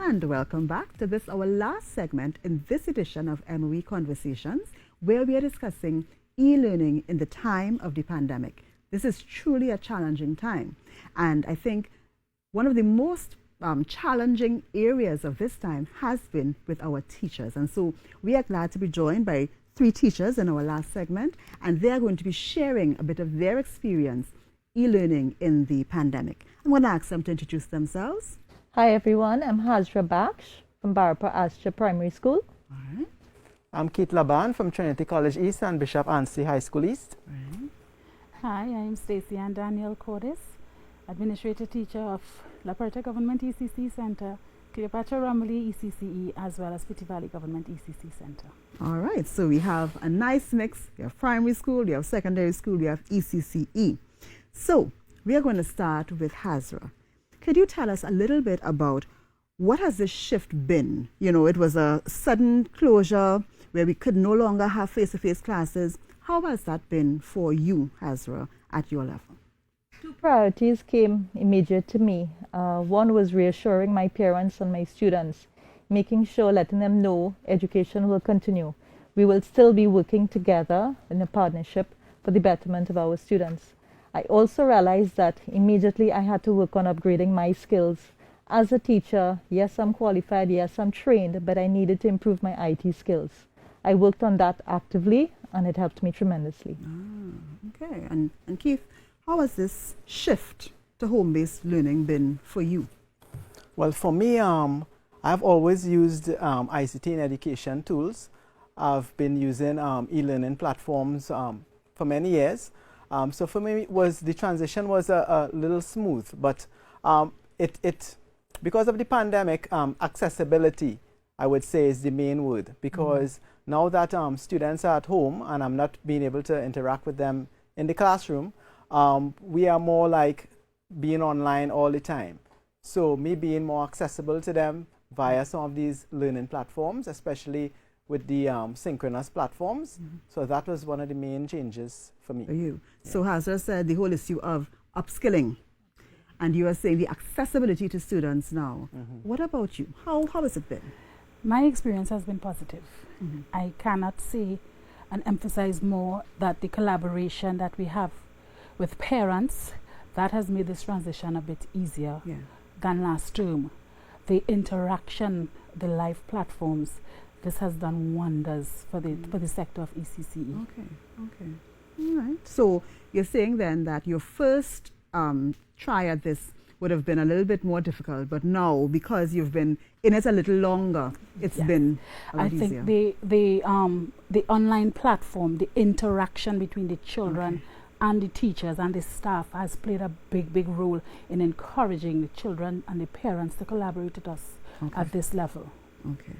And welcome back to this, our last segment in this edition of MOE Conversations, where we are discussing e-learning in the time of the pandemic. This is truly a challenging time. And I think one of the most challenging areas of this time has been with our teachers. And so we are glad to be joined by 3 teachers in our last segment, and they are going to be sharing a bit of their experience e-learning in the pandemic. I'm going to ask them to introduce themselves. Hi everyone, I'm Hazra Baksh from Barapa Astra Primary School. All right. I'm Keith Laban from Trinity College East and Bishop Anstey High School East. Right. Hi, I'm Stacey-Ann Daniel-Cordice, Administrative Teacher of La Puerta Government ECCE Center, Cleopatra Romilly ECCE, as well as Pitti Valley Government ECCE Center. All right, so we have a nice mix. We have primary school, we have secondary school, we have ECCE. So we are going to start with Hazra. Could you tell us a little bit about what has this shift been? You know, it was a sudden closure where we could no longer have face-to-face classes. How has that been for you, Hazra, at your level? 2 priorities came immediate to me. One was reassuring my parents and my students, making sure, letting them know education will continue. We will still be working together in a partnership for the betterment of our students. I also realized that immediately I had to work on upgrading my skills. As a teacher, yes, I'm qualified, yes, I'm trained, but I needed to improve my IT skills. I worked on that actively, and it helped me tremendously. Okay, and Keith, how has this shift to home-based learning been for you? Well, for me, I've always used ICT in education tools. I've been using e-learning platforms for many years. So for me, the transition was a little smooth, but because of the pandemic, accessibility, I would say, is the main word, because now that students are at home and I'm not being able to interact with them in the classroom, we are more like being online all the time. So me being more accessible to them via some of these learning platforms, especially with the synchronous platforms. So that was one of the main changes for me. For you. Yeah. So Hazra said the whole issue of upskilling, and you are saying the accessibility to students now. What about you? How has it been? My experience has been positive. I cannot say and emphasize more that the collaboration that we have with parents, that has made this transition a bit easier than last term. The interaction, the live platforms, this has done wonders for the sector of ECCE. Okay. All right. So you're saying then that your first try at this would have been a little bit more difficult, but now, because you've been in it a little longer, it's been a lot easier. I think the online platform, the interaction between the children and the teachers and the staff has played a big role in encouraging the children and the parents to collaborate with us at this level. Okay.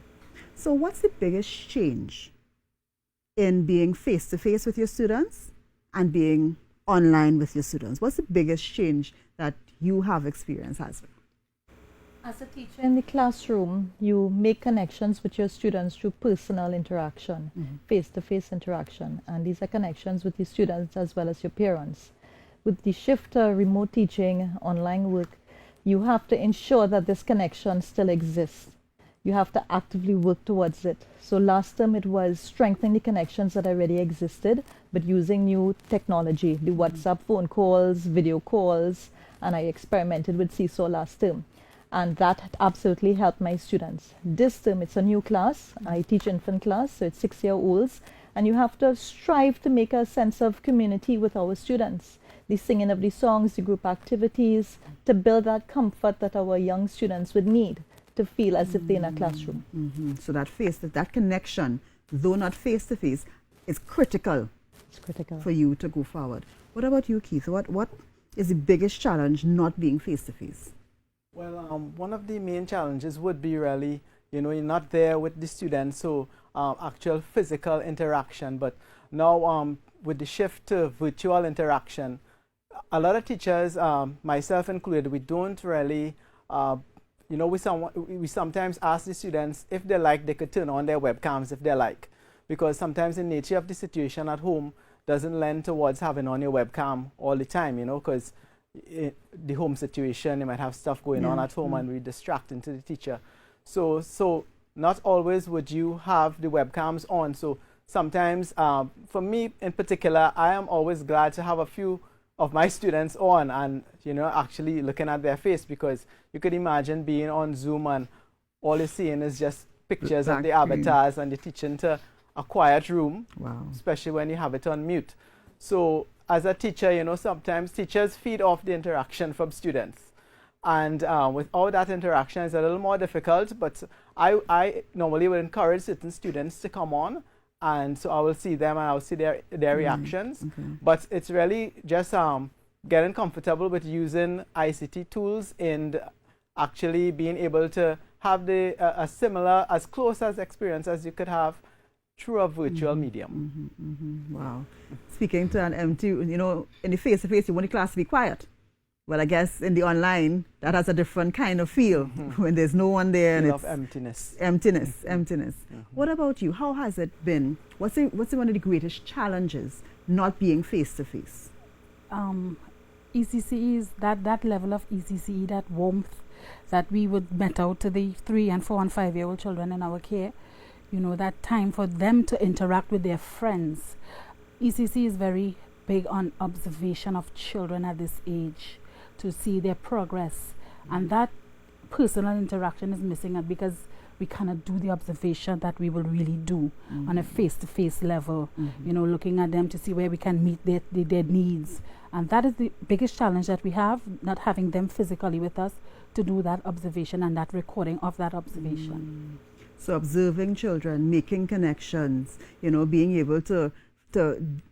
So what's the biggest change in being face-to-face with your students and being online with your students? What's the biggest change that you have experienced, Hazra? As a teacher in the classroom, you make connections with your students through personal interaction, face-to-face interaction, and these are connections with the students as well as your parents. With the shift to remote teaching, online work, you have to ensure that this connection still exists. You have to actively work towards it. So last term it was strengthening the connections that already existed, but using new technology, the WhatsApp phone calls, video calls, and I experimented with Seesaw last term. And that absolutely helped my students. This term, it's a new class. I teach infant class, so it's 6-year-olds. And you have to strive to make a sense of community with our students. The singing of the songs, the group activities, to build that comfort that our young students would need to feel as if they're in a classroom. So that connection, though not face-to-face, is critical. It's critical for you to go forward. What about you, Keith? What is the biggest challenge not being face-to-face? Well, one of the main challenges would be really, you're not there with the students, so actual physical interaction. But now with the shift to virtual interaction, a lot of teachers, myself included, we don't really, we sometimes ask the students if they like, they could turn on their webcams if they like, because sometimes the nature of the situation at home doesn't lend towards having on your webcam all the time, because the home situation, you might have stuff going on at home and be distracting to the teacher. So not always would you have the webcams on. So sometimes, for me in particular, I am always glad to have a few of my students on and, you know, actually looking at their face, because you could imagine being on Zoom and all you're seeing is just pictures of the avatars and you're teaching to a quiet room, especially when you have it on mute. So as a teacher, you know, sometimes teachers feed off the interaction from students. And without that interaction, it's a little more difficult, but I normally would encourage certain students to come on, and so I will see them and I will see their reactions. But it's really just getting comfortable with using ICT tools and actually being able to have a similar, as close as experience as you could have through a virtual medium. Wow. Speaking to an empty, you know, in the face-to-face, you want the class to be quiet. Well, I guess in the online, that has a different kind of feel when there's no one there. And it's emptiness. Emptiness. What about you? How has it been? What's one of the greatest challenges not being face-to-face? ECCE is that level of ECCE, that warmth that we would met out to the 3 and 4 and 5-year-old children in our care. You know, that time for them to interact with their friends. ECCE is very big on observation of children at this age, to see their progress, and that personal interaction is missing because we cannot do the observation that we will really do on a face-to-face level, you know, looking at them to see where we can meet their needs. And that is the biggest challenge that we have, not having them physically with us to do that observation and that recording of that observation. So observing children, making connections, you know, being able to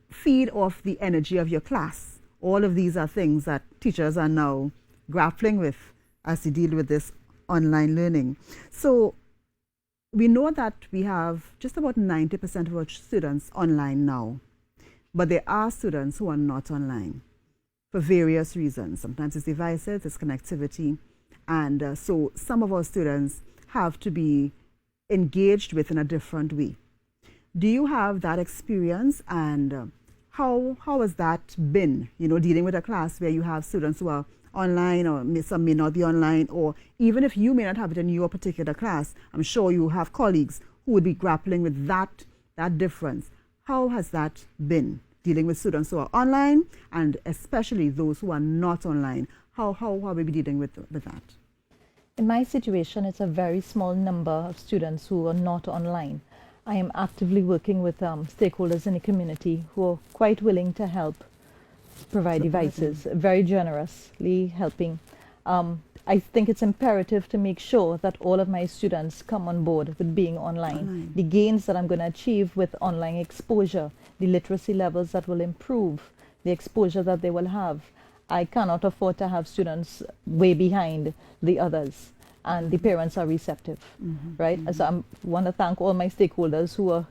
feed off the energy of your class. All of these are things that teachers are now grappling with as they deal with this online learning. So we know that we have just about 90% of our students online now, but there are students who are not online for various reasons. Sometimes it's devices, it's connectivity, and so some of our students have to be engaged with in a different way. Do you have that experience, and how has that been, you know, dealing with a class where you have students who are online, or some may not be online, or even if you may not have it in your particular class, I'm sure you have colleagues who would be grappling with that difference. How has that been, dealing with students who are online and especially those who are not online? How are we dealing with that? In my situation, it's a very small number of students who are not online. I am actively working with stakeholders in the community who are quite willing to help provide devices, very generously helping. I think it's imperative to make sure that all of my students come on board with being online. The gains that I'm going to achieve with online exposure, the literacy levels that will improve, the exposure that they will have. I cannot afford to have students way behind the others, and the parents are receptive, right? So I want to thank all my stakeholders who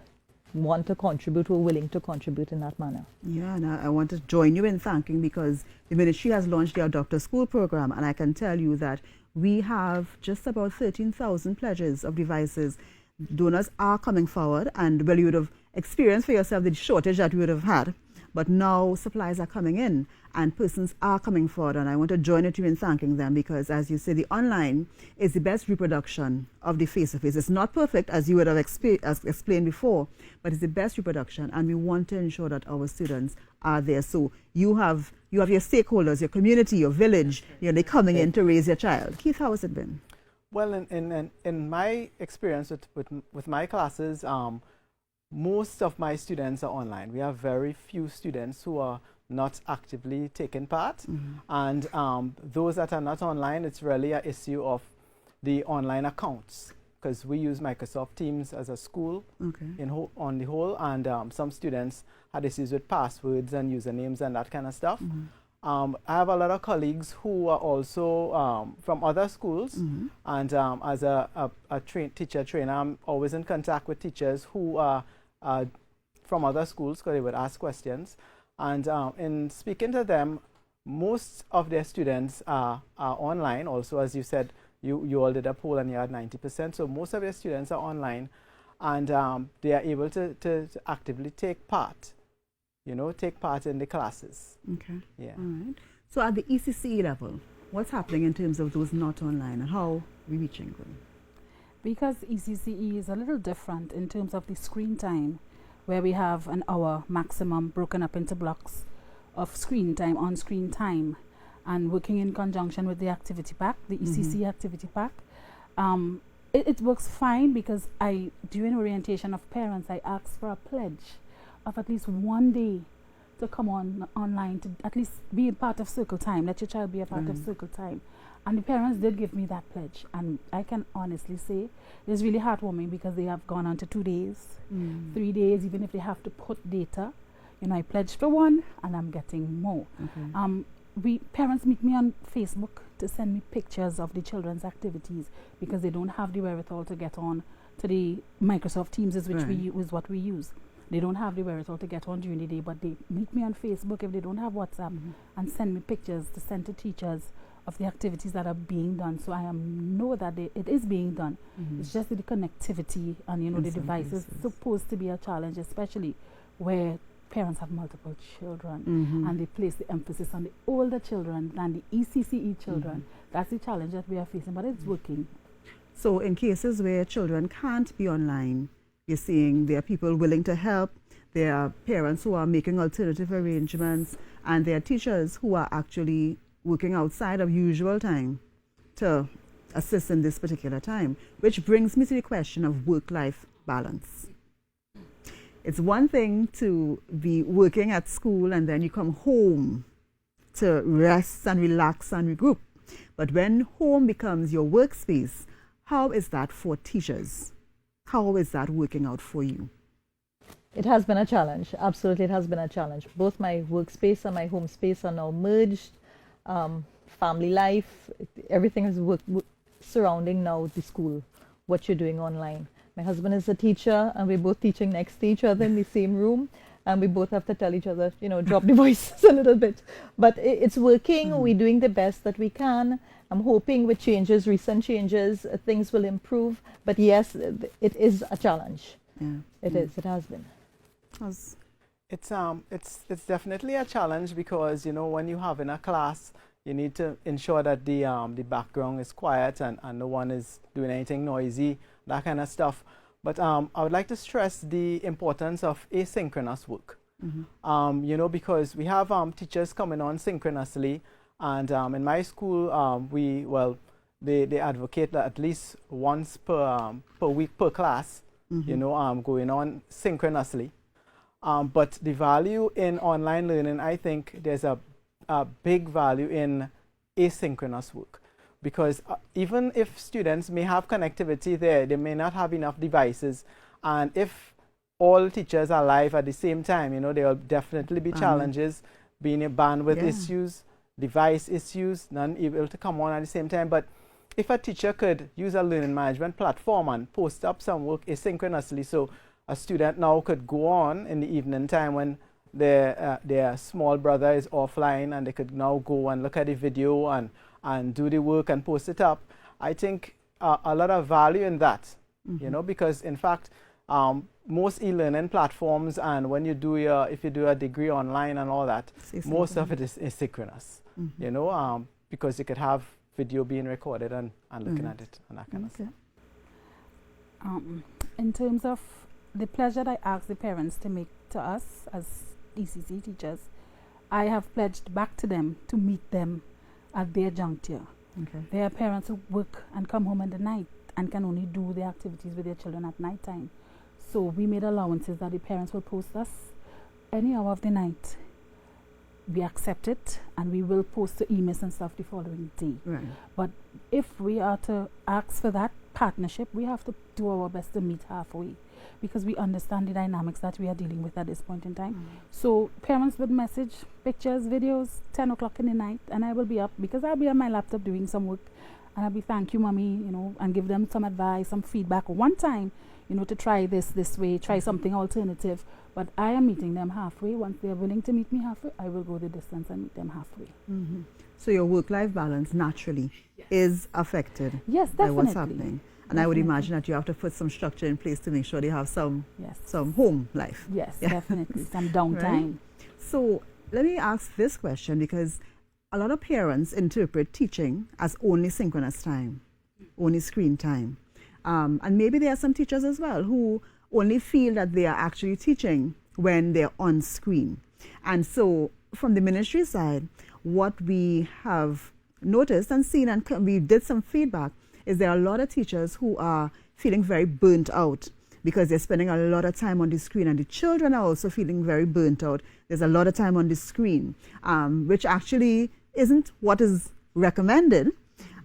want to contribute, who are willing to contribute in that manner. Yeah, and I want to join you in thanking, because the ministry has launched their Doctor School program, and I can tell you that we have just about 13,000 pledges of devices. Donors are coming forward, and well, you would have experienced for yourself the shortage that we would have had. But now supplies are coming in and persons are coming forward, and I want to join you in thanking them, because as you say, the online is the best reproduction of the face-to-face. It's not perfect, as you would have explained before, but it's the best reproduction, and we want to ensure that our students are there. So you have your stakeholders, your community, your village, you know, they're coming in to raise your child. Keith, how has it been? Well, in my experience with my classes, most of my students are online. We have very few students who are not actively taking part. And those that are not online, it's really an issue of the online accounts, because we use Microsoft Teams as a school on the whole, and some students had issues with passwords and usernames and that kind of stuff. I have a lot of colleagues who are also from other schools, and as a teacher trainer, I'm always in contact with teachers who are from other schools, because they would ask questions. And in speaking to them, most of their students are online. Also, as you said, you all did a poll and you had 90%. So most of their students are online, and they are able to actively take part, you know, take part in the classes. Okay. Yeah. All right. So at the ECCE level, what's happening in terms of those not online, and how are we reaching them? Because ECCE is a little different in terms of the screen time, where we have an hour maximum broken up into blocks of screen time, on-screen time, and working in conjunction with the activity pack, the ECCE activity pack. It works fine because during orientation of parents, I asked for a pledge of at least one day to come online to at least be a part of circle time, let your child be a part of circle time. And the parents did give me that pledge, and I can honestly say it's really heartwarming because they have gone on to 2 days, 3 days, even if they have to put data. You know, I pledged for one and I'm getting more. Parents meet me on Facebook to send me pictures of the children's activities because they don't have the wherewithal to get on to the Microsoft Teams, is what we use. They don't have the wherewithal to get on during the day, but they meet me on Facebook if they don't have WhatsApp and send me pictures to send to teachers of the activities that are being done. So I know that it is being done. It's just the connectivity and, you know, the device is supposed to be a challenge, especially where parents have multiple children and they place the emphasis on the older children than the ECCE children. That's the challenge that we are facing, but it's working. So in cases where children can't be online, you're seeing there are people willing to help, there are parents who are making alternative arrangements, and there are teachers who are actually working outside of usual time to assist in this particular time, which brings me to the question of work-life balance. It's one thing to be working at school and then you come home to rest and relax and regroup. But when home becomes your workspace, how is that for teachers? How is that working out for you? It has been a challenge. Absolutely, it has been a challenge. Both my workspace and my home space are now merged. Family life, everything is surrounding now the school, what you're doing online. My husband is a teacher and we're both teaching next to each other in the same room, and we both have to tell each other, you know, drop the voices a little bit. But it's working. We're doing the best that we can. I'm hoping with changes, recent changes, things will improve. But yes, it is a challenge. It is. It has been. It's definitely a challenge because, you know, when you have in a class, you need to ensure that the background is quiet and no one is doing anything noisy, that kind of stuff. But I would like to stress the importance of asynchronous work. You know, because we have teachers coming on synchronously, and in my school, they advocate that at least once per week per class, you know, going on synchronously. But the value in online learning, I think there's a big value in asynchronous work, because even if students may have connectivity there, they may not have enough devices, and if all teachers are live at the same time, you know, there will definitely be challenges, being a bandwidth issues, device issues, none able to come on at the same time. But if a teacher could use a learning management platform and post up some work asynchronously, so a student now could go on in the evening time when their small brother is offline, and they could now go and look at the video and do the work and post it up. I think a lot of value in that, you know, because in fact, most e-learning platforms, and when you do if you do a degree online and all that, most of it is asynchronous, you know, because you could have video being recorded and looking at it and that kind of stuff. In terms of the pledge that I asked the parents to make to us as ECCE teachers, I have pledged back to them to meet them at their juncture. There are parents who work and come home in the night and can only do the activities with their children at night time. So we made allowances that the parents will post us any hour of the night. We accept it, and we will post the emails and stuff the following day. But if we are to ask for that partnership, we have to do our best to meet halfway, because we understand the dynamics that we are dealing with at this point in time. So parents would message pictures, videos, 10 o'clock in the night, and I will be up because I'll be on my laptop doing some work, and I'll be, thank you, mommy, you know, and give them some advice, some feedback one time, you know, to try this way, try something alternative. But I am meeting them halfway. Once they are willing to meet me halfway, I will go the distance and meet them halfway. So your work-life balance naturally is affected definitely. by what's happening. And I would imagine that you have to put some structure in place to make sure they have some home life. Definitely, some downtime. So let me ask this question, because a lot of parents interpret teaching as only synchronous time, only screen time. And maybe there are some teachers as well who only feel that they are actually teaching when they're on screen. And so from the ministry side, what we have noticed and seen, and we did some feedback, is there are a lot of teachers who are feeling very burnt out because they're spending a lot of time on the screen, and the children are also feeling very burnt out. There's a lot of time on the screen, which actually isn't what is recommended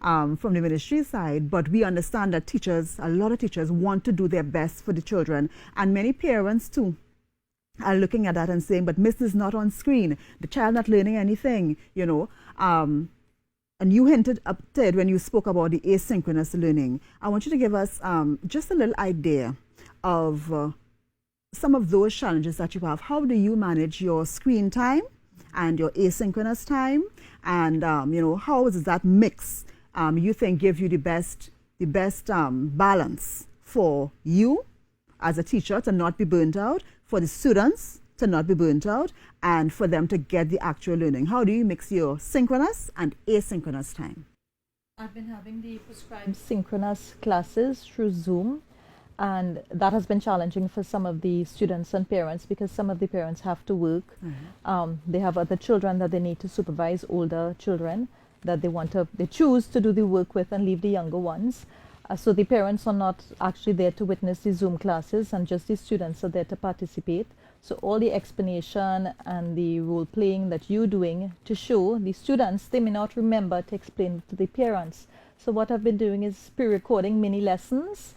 from the ministry side, but we understand that a lot of teachers want to do their best for the children, and many parents too are looking at that and saying, but Miss is not on screen, the child not learning anything, you know. And you hinted up to it when you spoke about the asynchronous learning. I want you to give us just a little idea of some of those challenges that you have. How do you manage your screen time and your asynchronous time? And, you know, how does that mix, you think, give you the best balance for you as a teacher to not be burnt out, for the students to not be burnt out, and for them to get the actual learning? How do you mix your synchronous and asynchronous time? I've been having the prescribed synchronous classes through Zoom, and that has been challenging for some of the students and parents because some of the parents have to work. They have other children that they need to supervise, older children that they choose to do the work with and leave the younger ones. So the parents are not actually there to witness the Zoom classes, and just the students are there to participate. So all the explanation and the role playing that you're doing to show the students, they may not remember to explain to the parents. So what I've been doing is pre-recording mini lessons,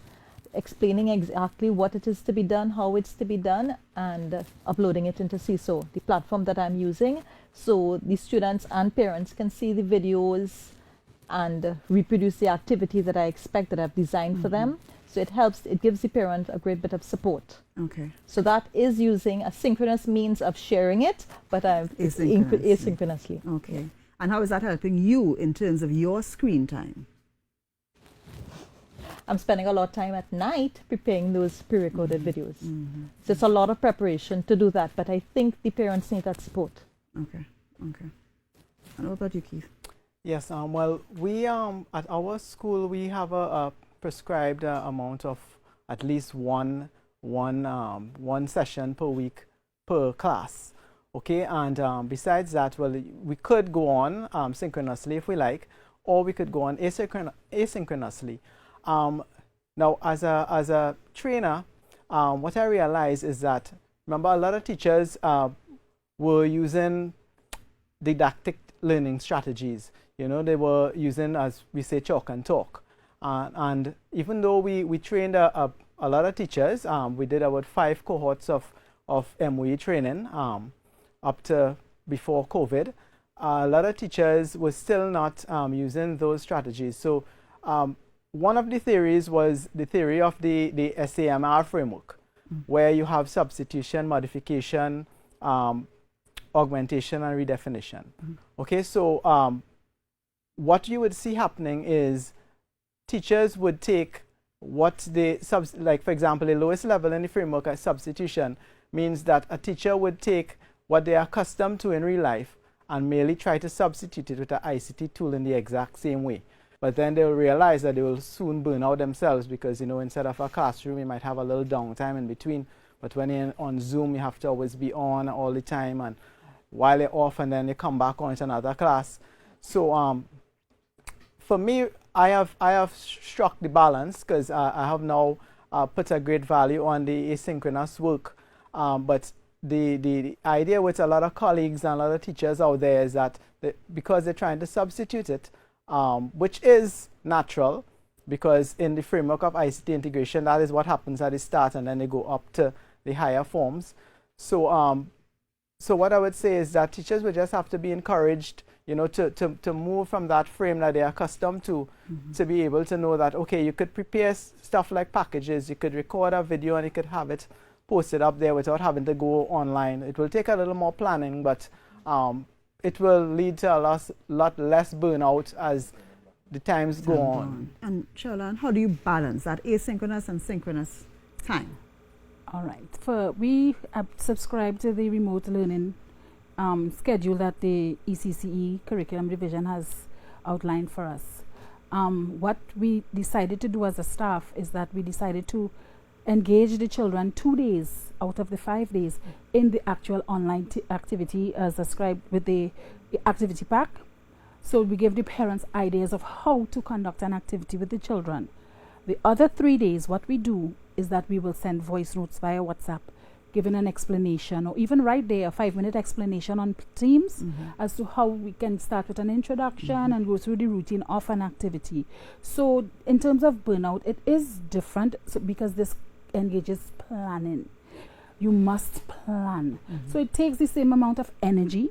explaining exactly what it is to be done, how it's to be done, and uploading it into CISO, the platform that I'm using. So the students and parents can see the videos and reproduce the activity that I expect, that I've designed for them. So it gives the parent a great bit of support. Okay. So that is using a synchronous means of sharing it, but asynchronously. Okay. Yeah. And how is that helping you in terms of your screen time? I'm spending a lot of time at night preparing those pre-recorded videos. So it's a lot of preparation to do that, but I think the parents need that support. Okay. And what about you, Keith? Yes, well, we at our school we have a prescribed amount of at least one session per week per class. Okay, and besides that, well, we could go on synchronously if we like, or we could go on asynchronously. Now, as a trainer, what I realized is that, remember, a lot of teachers were using didactic learning strategies. You know, they were using, as we say, chalk and talk. And even though we trained a lot of teachers, we did about 5 cohorts of MOE training up to before COVID, a lot of teachers were still not using those strategies. So one of the theories was the theory of the SAMR framework, where you have substitution, modification, augmentation, and redefinition. Okay, so what you would see happening is teachers would take what they, like for example, the lowest level in the framework as substitution means that a teacher would take what they are accustomed to in real life and merely try to substitute it with an ICT tool in the exact same way. But then they'll realize that they will soon burn out themselves because, you know, instead of a classroom, you might have a little downtime in between. But when you're on Zoom, you have to always be on all the time, and while they're off, and then you come back on to another class. So for me, I have struck the balance because I have now put a great value on the asynchronous work. But the idea with a lot of colleagues and a lot of teachers out there is that because they're trying to substitute it, which is natural, because in the framework of ICT integration, that is what happens at the start, and then they go up to the higher forms. So so what I would say is that teachers would just have to be encouraged, you know, to move from that frame that they're accustomed to be able to know that, okay, you could prepare stuff like packages, you could record a video and you could have it posted up there without having to go online. It will take a little more planning, but it will lead to a lot less burnout as the times go on. And Charlotte, how do you balance that asynchronous and synchronous time? All right. We subscribe to the remote learning schedule that the ECCE curriculum division has outlined for us. what we decided to do as a staff is that we decided to engage the children 2 days out of the 5 days in the actual online activity as described with the activity pack. So we gave the parents ideas of how to conduct an activity with the children. The other 3 days, what we do is that we will send voice notes via WhatsApp, giving an explanation, or even right there, a 5-minute explanation on Teams as to how we can start with an introduction and go through the routine of an activity. So in terms of burnout, it is different because this engages planning. You must plan. So it takes the same amount of energy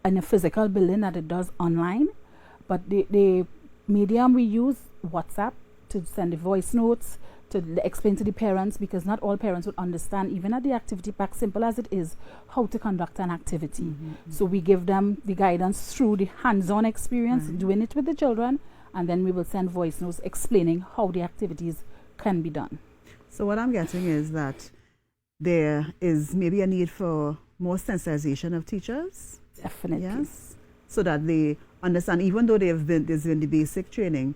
in a physical building that it does online, but the medium we use, WhatsApp, to send the voice notes, to explain to the parents, because not all parents would understand, even at the activity pack, simple as it is, how to conduct an activity. So we give them the guidance through the hands-on experience, doing it with the children, and then we will send voice notes explaining how the activities can be done. So what I'm getting is that there is maybe a need for more sensitization of teachers. Definitely. Yes. So that they understand, even though there's been the basic training,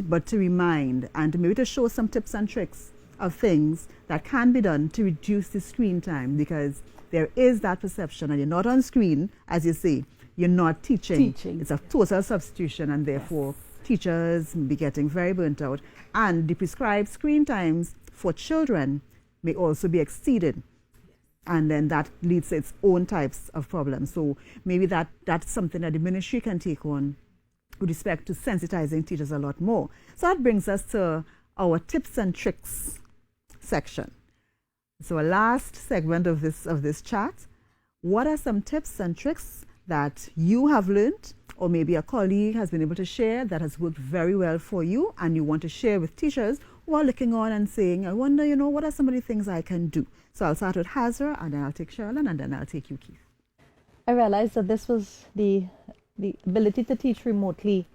but to remind and maybe to show some tips and tricks of things that can be done to reduce the screen time, because there is that perception, and you're not on screen, as you say, you're not teaching. It's a total substitution, and therefore teachers may be getting very burnt out. And the prescribed screen times for children may also be exceeded. And then that leads to its own types of problems. So maybe that's something that the ministry can take on with respect to sensitizing teachers a lot more. So that brings us to our tips and tricks section. So a last segment of this chat. What are some tips and tricks that you have learned, or maybe a colleague has been able to share, that has worked very well for you, and you want to share with teachers who are looking on and saying, I wonder, what are some of the things I can do? So I'll start with Hazra, and then I'll take Sherilyn, and then I'll take you, Keith. I realized that this was the ability to teach remotely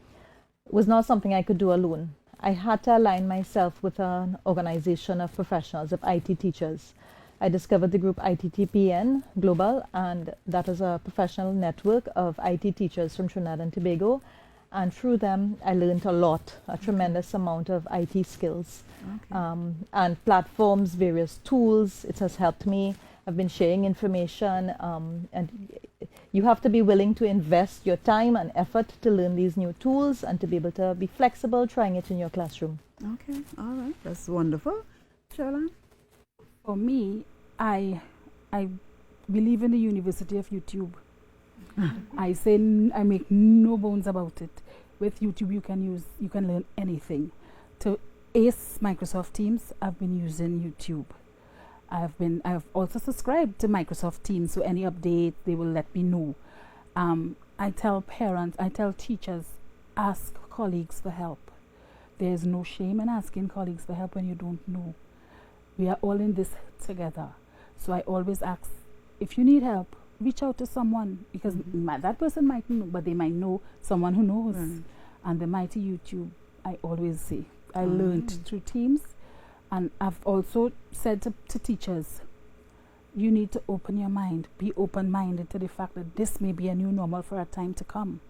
was not something I could do alone. I had to align myself with an organization of professionals, of IT teachers. I discovered the group ITTPN Global, and that is a professional network of IT teachers from Trinidad and Tobago. And through them, I learned a tremendous amount of IT skills. And platforms, various tools. It has helped me. I've been sharing information, and you have to be willing to invest your time and effort to learn these new tools and to be able to be flexible trying it in your classroom. Okay, all right, that's wonderful. Sherilyn? For me, I believe in the University of YouTube. I make no bones about it. With YouTube, you can learn anything. To ace Microsoft Teams, I've been using YouTube. I've also subscribed to Microsoft Teams, so any update they will let me know. I tell parents, I tell teachers, ask colleagues for help. There's no shame in asking colleagues for help when you don't know. We are all in this together. So I always ask, if you need help, reach out to someone, because that person might know, but they might know someone who knows. And the mighty YouTube, I always say, I learned through Teams. And I've also said to teachers, you need to open your mind, be open-minded to the fact that this may be a new normal for a time to come.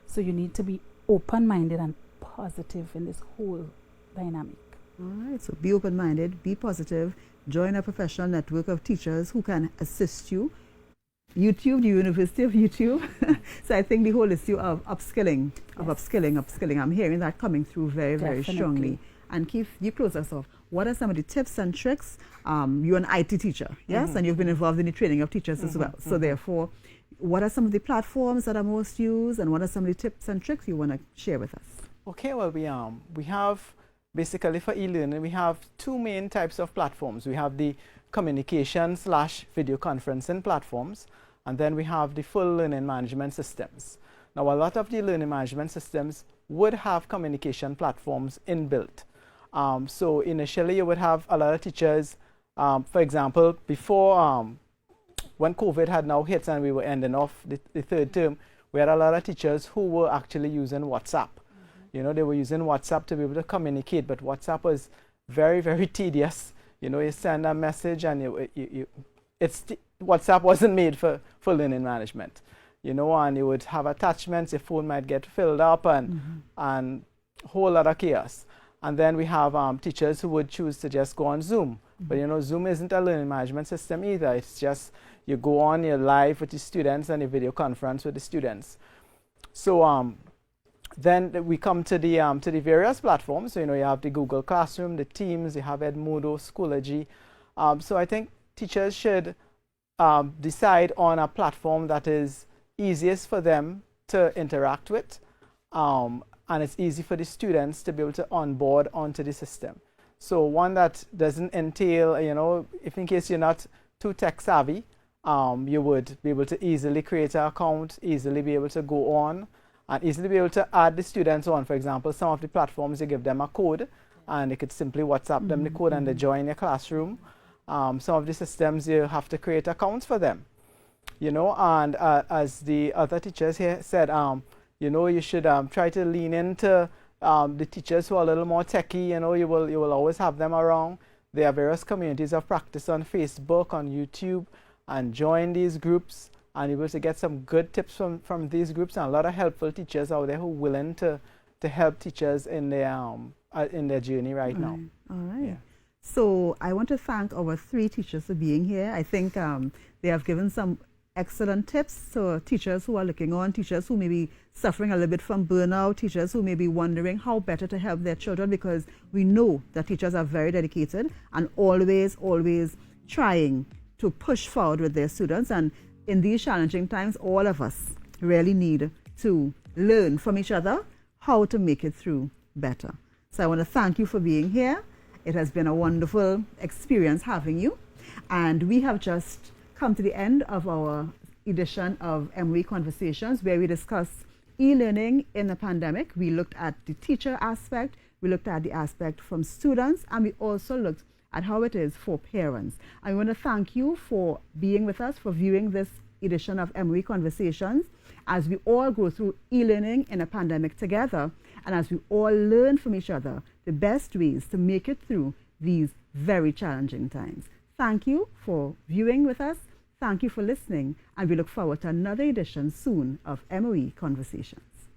So you need to be open-minded and positive in this whole dynamic. All right, so be open-minded, be positive, join a professional network of teachers who can assist you. YouTube, the University of YouTube. So I think the whole issue of upskilling, I'm hearing that coming through very, very strongly. And Keith, you close us off. What are some of the tips and tricks? You're an IT teacher, yes? And you've been involved in the training of teachers as well. So therefore, what are some of the platforms that are most used, and what are some of the tips and tricks you want to share with us? Okay, well, we have, basically for e-learning, we have two main types of platforms. We have the communication/video conferencing platforms, and then we have the full learning management systems. Now, a lot of the learning management systems would have communication platforms inbuilt. So initially, you would have a lot of teachers, for example, before when COVID had now hit and we were ending off the third term, we had a lot of teachers who were actually using WhatsApp. They were using WhatsApp to be able to communicate, but WhatsApp was very, very tedious. You send a message and WhatsApp wasn't made for learning management. And you would have attachments, your phone might get filled up, and whole lot of chaos. And then we have teachers who would choose to just go on Zoom. But you know, Zoom isn't a learning management system either. It's just you go on, you're live with the students and you video conference with the students. So then we come to the various platforms. So you know, you have the Google Classroom, the Teams, you have Edmodo, Schoology. So I think teachers should decide on a platform that is easiest for them to interact with, and it's easy for the students to be able to onboard onto the system. So one that doesn't entail, you know, if in case you're not too tech savvy, you would be able to easily create an account, easily be able to go on, and easily be able to add the students on. For example, some of the platforms, you give them a code, and they could simply WhatsApp them the code and they join your classroom. Some of the systems, you have to create accounts for them, you know, and as the other teachers here said, you know, you should try to lean into the teachers who are a little more techie. You know, you will always have them around. There are various communities of practice on Facebook, on YouTube, and join these groups and you're able to get some good tips from these groups, and a lot of helpful teachers out there who are willing to help teachers in their journey right now. All right. Yeah. So I want to thank our 3 teachers for being here. I think they have given some excellent tips to teachers who are looking on, teachers who may be suffering a little bit from burnout, teachers who may be wondering how better to help their children, because we know that teachers are very dedicated and always trying to push forward with their students. And in these challenging times, all of us really need to learn from each other how to make it through better. So I want to thank you for being here. It has been a wonderful experience having you. And we have just come to the end of our edition of MOE Conversations, where we discussed e-learning in the pandemic. We looked at the teacher aspect, we looked at the aspect from students, and we also looked at how it is for parents. I want to thank you for being with us, for viewing this edition of MOE Conversations, as we all go through e-learning in a pandemic together, and as we all learn from each other the best ways to make it through these very challenging times. Thank you for viewing with us. Thank you for listening, and we look forward to another edition soon of MOE Conversations.